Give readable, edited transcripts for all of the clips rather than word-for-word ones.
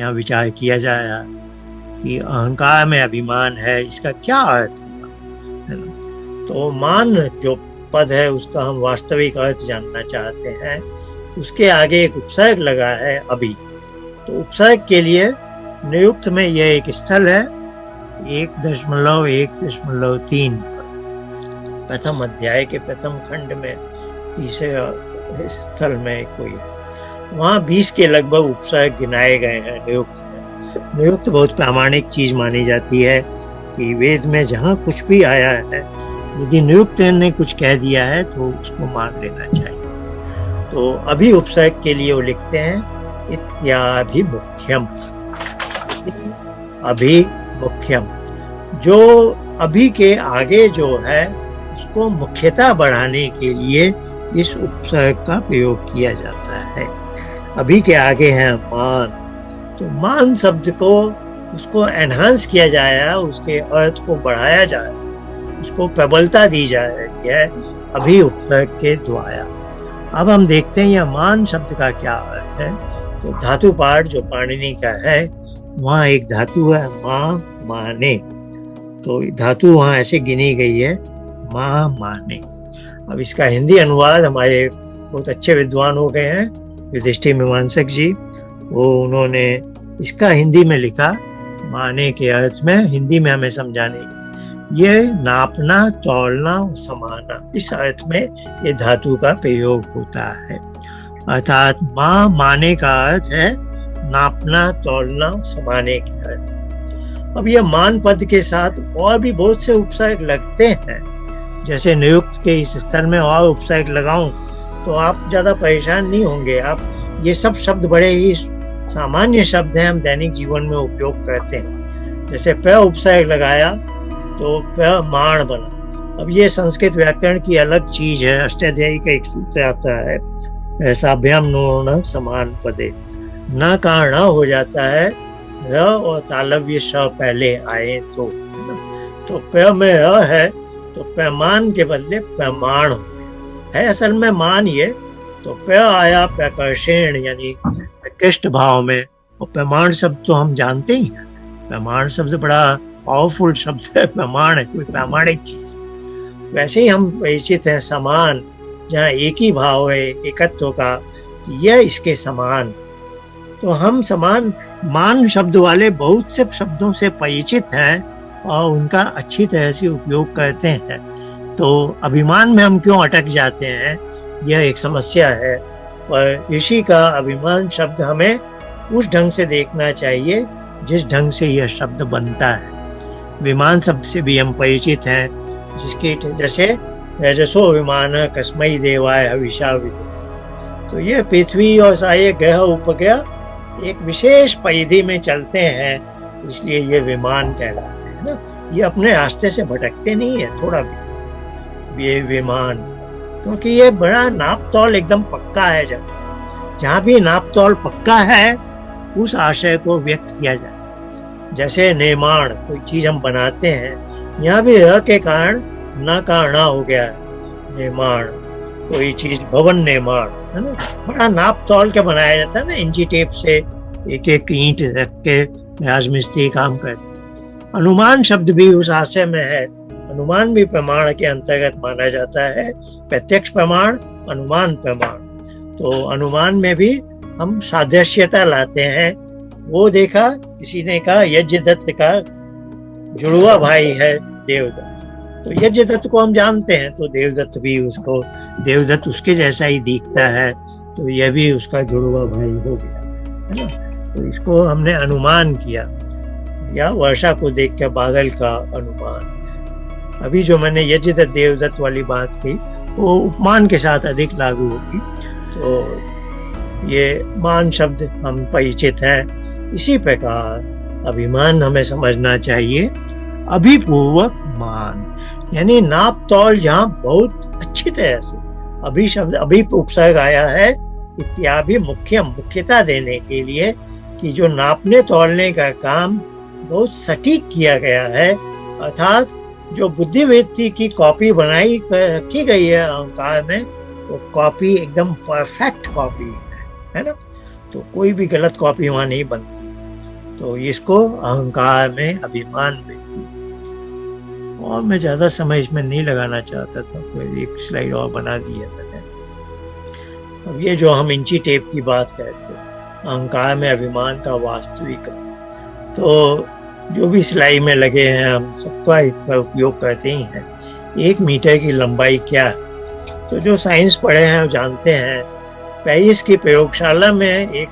यहाँ विचार किया जाए कि अहंकार में अभिमान है, इसका क्या अर्थ है ना। तो मान जो पद है उसका हम वास्तविक अर्थ जानना चाहते हैं। उसके आगे एक उपसर्ग लगा है अभी। तो उपसर्ग के लिए नियुक्त में यह एक स्थल है 1.1.3 प्रथम अध्याय के प्रथम खंड में तीसरे स्थल में कोई, वहाँ 20 के लगभग उपसर्ग गिनाए गए हैं नियुक्त में। नियुक्त बहुत प्रामाणिक चीज मानी जाती है कि वेद में जहाँ कुछ भी आया है, यदि नियुक्त ने कुछ कह दिया है तो उसको मान लेना चाहिए। तो अभी उपसर्ग के लिए वो लिखते हैं इत्याभिमुख्यम, अभिमुख्यम। जो अभी के आगे जो है उसको मुख्यता बढ़ाने के लिए इस उपसर्ग का प्रयोग किया जाता है। अभी के आगे है मान, तो मान शब्द को उसको एनहांस किया जाए, उसके अर्थ को बढ़ाया जाए, उसको प्रबलता दी जाए, यह अभी उपसर्ग के द्वारा। अब हम देखते हैं यह मान शब्द का क्या अर्थ है। तो धातु पाठ जो पाणिनि का है, वहाँ एक धातु है माँ माने, तो धातु वहाँ ऐसे गिनी गई है माँ माने। अब इसका हिंदी अनुवाद हमारे बहुत अच्छे विद्वान हो गए हैं युधिष्ठिर मीमांसक जी, वो उन्होंने इसका हिंदी में लिखा माने के अर्थ में, हिंदी में हमें समझाने ये नापना तौलना समाना, इस अर्थ में ये धातु का प्रयोग होता है। अर्थात माँ माने का अर्थ है नापना तौलना समाने के अर्थ। अब ये मान पद के साथ और भी बहुत से उपसर्ग लगते हैं, जैसे नियुक्त के इस स्तर में और उपसर्ग लगाऊं तो आप ज्यादा परेशान नहीं होंगे। आप ये सब शब्द बड़े ही सामान्य शब्द हैं, हम दैनिक जीवन में उपयोग करते हैं। जैसे प उपसर्ग लगाया तो प्रमाण बना। अब ये संस्कृत व्याकरण की अलग चीज है। अष्टाध्यायी का एक सूत्र आता है साभ्याम नो न समान पदे, न का न हो जाता है, र और तालव्य श पहले आए तो प्र में र है तो प्रमाण के बदले प्रमाण है। असल में मान ये तो प्र आया प्रकर्षण यानी प्रकृष्ट भाव में, और प्रमाण शब्द तो हम जानते ही हैं। प्रमाण शब्द बड़ा पावरफुल शब्द है, प्रमाण है कोई प्रामाणिक चीज। वैसे ही हम परिचित हैं समान, जहाँ एक ही भाव है एकत्व का, यह इसके समान। तो हम समान मान शब्द वाले बहुत से शब्दों से परिचित हैं और उनका अच्छी तरह से उपयोग करते हैं। तो अभिमान में हम क्यों अटक जाते हैं, यह एक समस्या है। और ऋषि का अभिमान शब्द हमें उस ढंग से देखना चाहिए जिस ढंग से यह शब्द बनता है। विमान शब्द से भी हम परिचित हैं, जिसके जैसे रजसो विमान कस्मई देवाय हविषा विदे। तो ये पृथ्वी और सारे ग्रह उपग्रह एक विशेष परिधि में चलते हैं, इसलिए ये विमान कहलाते हैं ना। ये अपने रास्ते से भटकते नहीं है थोड़ा भी, ये विमान, क्योंकि ये बड़ा नाप तौल एकदम पक्का है। जहाँ भी नाप तौल पक्का है उस आशय को व्यक्त किया जाए। जैसे निर्माण, कोई चीज हम बनाते हैं, यहाँ भी र के कारण न का ण हो गया है। निर्माण, कोई चीज भवन निर्माण है ना, बड़ा नाप तौल के बनाया जाता है ना, इंची टेप से एक एक ईंट रख के राजमिस्त्री काम करते। अनुमान शब्द भी उस आशय में है। अनुमान भी प्रमाण के अंतर्गत माना जाता है, प्रत्यक्ष प्रमाण, अनुमान प्रमाण। तो अनुमान में भी हम सादृश्यता लाते हैं। वो देखा, किसी ने कहा यज्ञदत्त का जुड़वा भाई है देवदत्त, तो यज्ञदत्त को हम जानते हैं, तो देवदत्त भी उसको, देवदत्त उसके जैसा ही दिखता है, तो यह भी उसका जुड़वा भाई हो गया है ना। तो इसको हमने अनुमान किया, या वर्षा को देख के बादल का अनुमान। अभी जो मैंने यज्ञदत्त देवदत्त वाली बात की वो उपमान के साथ अधिक लागू होगी। तो ये मान शब्द हम परिचित हैं। इसी प्रकार अभिमान हमें समझना चाहिए अभिपूर्वक मान, यानी नाप तौल जहाँ बहुत अच्छी तरह से। अभी शब्द अभी उपसर्ग आया है इत्यादि मुख्यम, मुख्यता देने के लिए कि जो नापने तौलने का काम बहुत सटीक किया गया है, अर्थात जो बुद्धिवृत्ति की कॉपी बनाई की गई है अहंकार में, वो कॉपी एकदम परफेक्ट कॉपी है ना। तो कोई भी गलत कॉपी वहाँ नहीं बनती। तो इसको अहंकार में अभिमान में, और मैं ज्यादा समय इसमें नहीं लगाना चाहता था, कोई एक स्लाइड और बना दी है मैंने। अब ये जो हम इंची टेप की बात करते हैं, अहंकार में अभिमान का वास्तविक, तो जो भी सिलाई में लगे हैं हम सबका इसका उपयोग करते ही हैं। 1 मीटर की लंबाई क्या है? तो जो साइंस पढ़े हैं वो जानते हैं। पेरिस की प्रयोगशाला में एक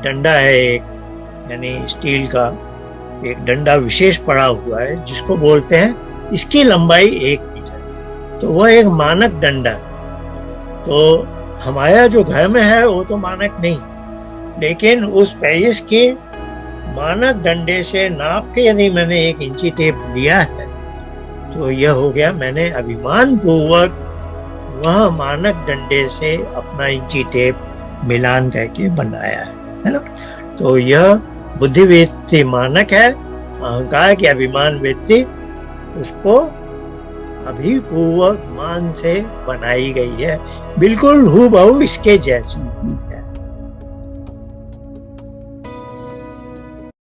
डंडा है, एक यानी स्टील का एक डंडा विशेष पड़ा हुआ है जिसको बोलते हैं, इसकी लंबाई 1 मीटर, तो वह एक मानक डंडा है। तो हमारा जो घर में है वो तो मानक नहीं, लेकिन उस पेरिस के मानक डंडे से नाप के यदि मैंने 1 इंची टेप लिया है तो यह हो गया, मैंने अभिमान पूर्वक वह मानक डंडे से अपना इंची टेप मिलान करके बनाया है ना। तो यह बुद्धि वृत्ति मानक है, अहंकार की अभिमान वृत्ति उसको अभिपूर्वक मान से बनाई गई है, बिल्कुल हूबहू इसके जैसी।